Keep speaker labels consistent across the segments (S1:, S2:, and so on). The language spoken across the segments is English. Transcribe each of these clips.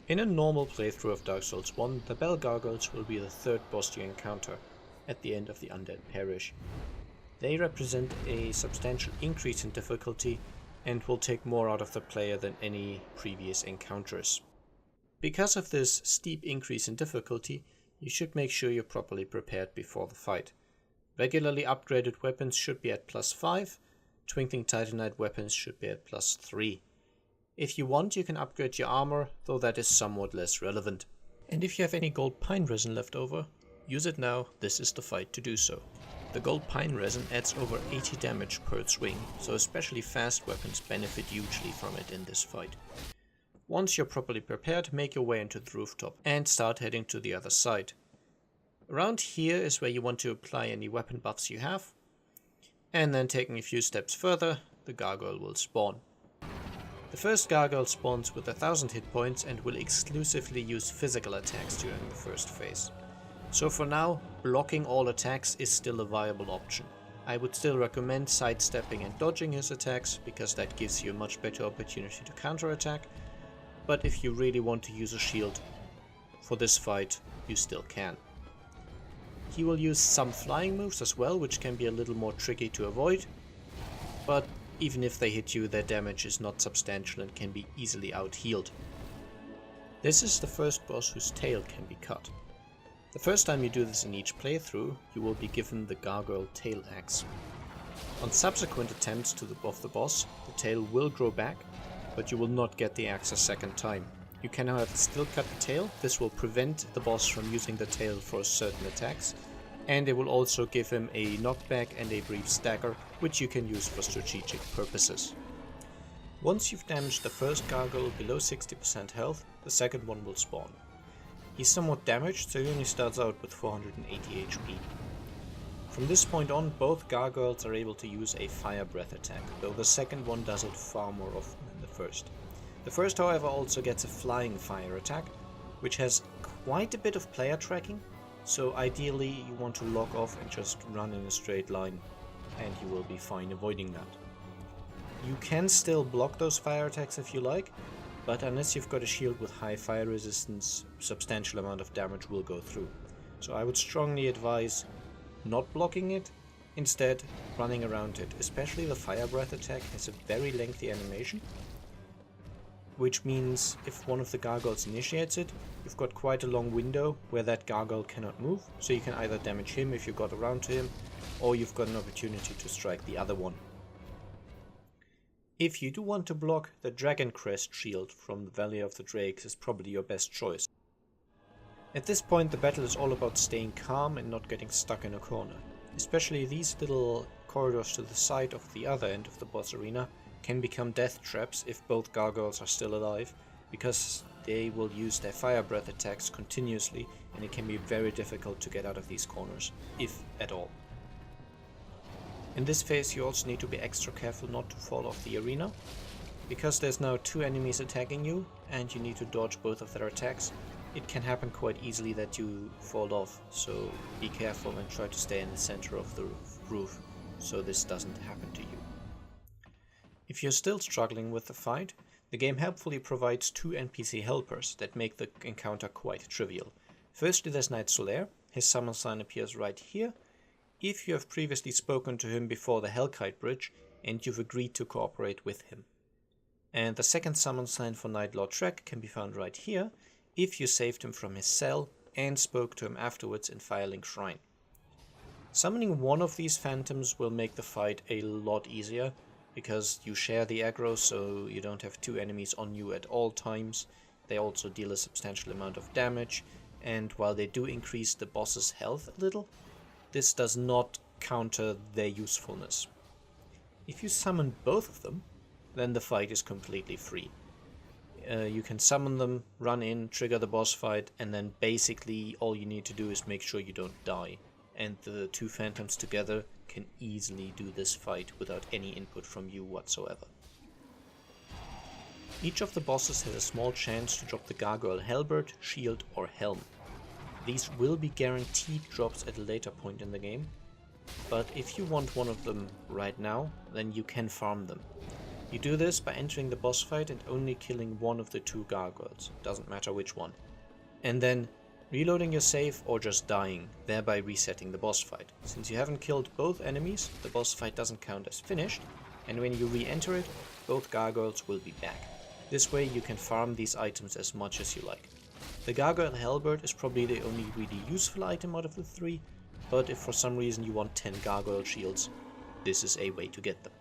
S1: In a normal playthrough of Dark Souls 1, the Bell Gargoyles will be the third boss you encounter at the end of the Undead Parish. They represent a substantial increase in difficulty and will take more out of the player than any previous encounters. Because of this steep increase in difficulty, you should make sure you're properly prepared before the fight. Regularly upgraded weapons should be at +5, Twinkling Titanite weapons should be at +3. If you want, you can upgrade your armor, though that is somewhat less relevant. And if you have any gold pine resin left over, use it now, this is the fight to do so. The gold pine resin adds over 80 damage per swing, so especially fast weapons benefit hugely from it in this fight. Once you're properly prepared, make your way into the rooftop and start heading to the other side. Around here is where you want to apply any weapon buffs you have, and then taking a few steps further, the gargoyle will spawn. The first gargoyle spawns with 1000 hit points and will exclusively use physical attacks during the first phase. So for now, blocking all attacks is still a viable option. I would still recommend sidestepping and dodging his attacks, because that gives you a much better opportunity to counterattack, but if you really want to use a shield for this fight, you still can. He will use some flying moves as well, which can be a little more tricky to avoid, but even if they hit you, their damage is not substantial and can be easily out-healed. This is the first boss whose tail can be cut. The first time you do this in each playthrough, you will be given the Gargoyle Tail Axe. On subsequent attempts of the boss, the tail will grow back, but you will not get the axe a second time. You can however still cut the tail. This will prevent the boss from using the tail for certain attacks, and it will also give him a knockback and a brief stagger, which you can use for strategic purposes. Once you've damaged the first gargoyle below 60% health, the second one will spawn. He's somewhat damaged, so he only starts out with 480 HP. From this point on, both gargoyles are able to use a fire breath attack, though the second one does it far more often than the first. The first, however, also gets a flying fire attack, which has quite a bit of player tracking, so ideally you want to lock off and just run in a straight line, and you will be fine avoiding that. You can still block those fire attacks if you like, but unless you've got a shield with high fire resistance, a substantial amount of damage will go through. So I would strongly advise not blocking it, instead running around it. Especially the fire breath attack has a very lengthy animation, which means if one of the gargoyles initiates it, you've got quite a long window where that gargoyle cannot move, so you can either damage him if you got around to him, or you've got an opportunity to strike the other one. If you do want to block, the Dragon Crest shield from the Valley of the Drakes is probably your best choice. At this point the battle is all about staying calm and not getting stuck in a corner. Especially these little corridors to the side of the other end of the boss arena can become death traps if both gargoyles are still alive, because they will use their fire breath attacks continuously and it can be very difficult to get out of these corners, if at all. In this phase you also need to be extra careful not to fall off the arena, because there's now two enemies attacking you and you need to dodge both of their attacks. It can happen quite easily that you fall off, so be careful and try to stay in the center of the roof so this doesn't happen to you. If you're still struggling with the fight, the game helpfully provides two NPC helpers that make the encounter quite trivial. Firstly, there's Knight Solaire. His summon sign appears right here. If you have previously spoken to him before the Hellkite Bridge and you've agreed to cooperate with him. And the second summon sign for Night Lord Trek can be found right here, if you saved him from his cell and spoke to him afterwards in Firelink Shrine. Summoning one of these phantoms will make the fight a lot easier, because you share the aggro, so you don't have two enemies on you at all times. They also deal a substantial amount of damage, and while they do increase the boss's health a little, this does not counter their usefulness. If you summon both of them, then the fight is completely free. You can summon them, run in, trigger the boss fight, and then basically all you need to do is make sure you don't die. And the two phantoms together can easily do this fight without any input from you whatsoever. Each of the bosses has a small chance to drop the Gargoyle Halberd, Shield or Helm. These will be guaranteed drops at a later point in the game, but if you want one of them right now, then you can farm them. You do this by entering the boss fight and only killing one of the two gargoyles, doesn't matter which one, and then reloading your save or just dying, thereby resetting the boss fight. Since you haven't killed both enemies, the boss fight doesn't count as finished, and when you re-enter it, both gargoyles will be back. This way you can farm these items as much as you like. The gargoyle halberd is probably the only really useful item out of the three, but if for some reason you want 10 gargoyle shields, this is a way to get them.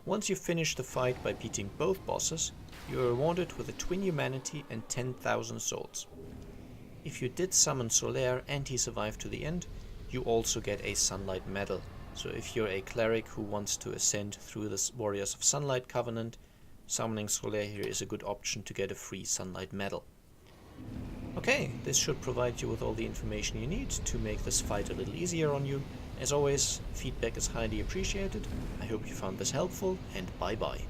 S1: Once you finish the fight by beating both bosses, you are rewarded with a twin humanity and 10,000 souls. If you did summon Solaire and he survived to the end, you also get a Sunlight Medal. So if you're a cleric who wants to ascend through the Warriors of Sunlight Covenant, summoning Solaire here is a good option to get a free Sunlight Medal. Okay, this should provide you with all the information you need to make this fight a little easier on you. As always, feedback is highly appreciated. I hope you found this helpful, and bye bye.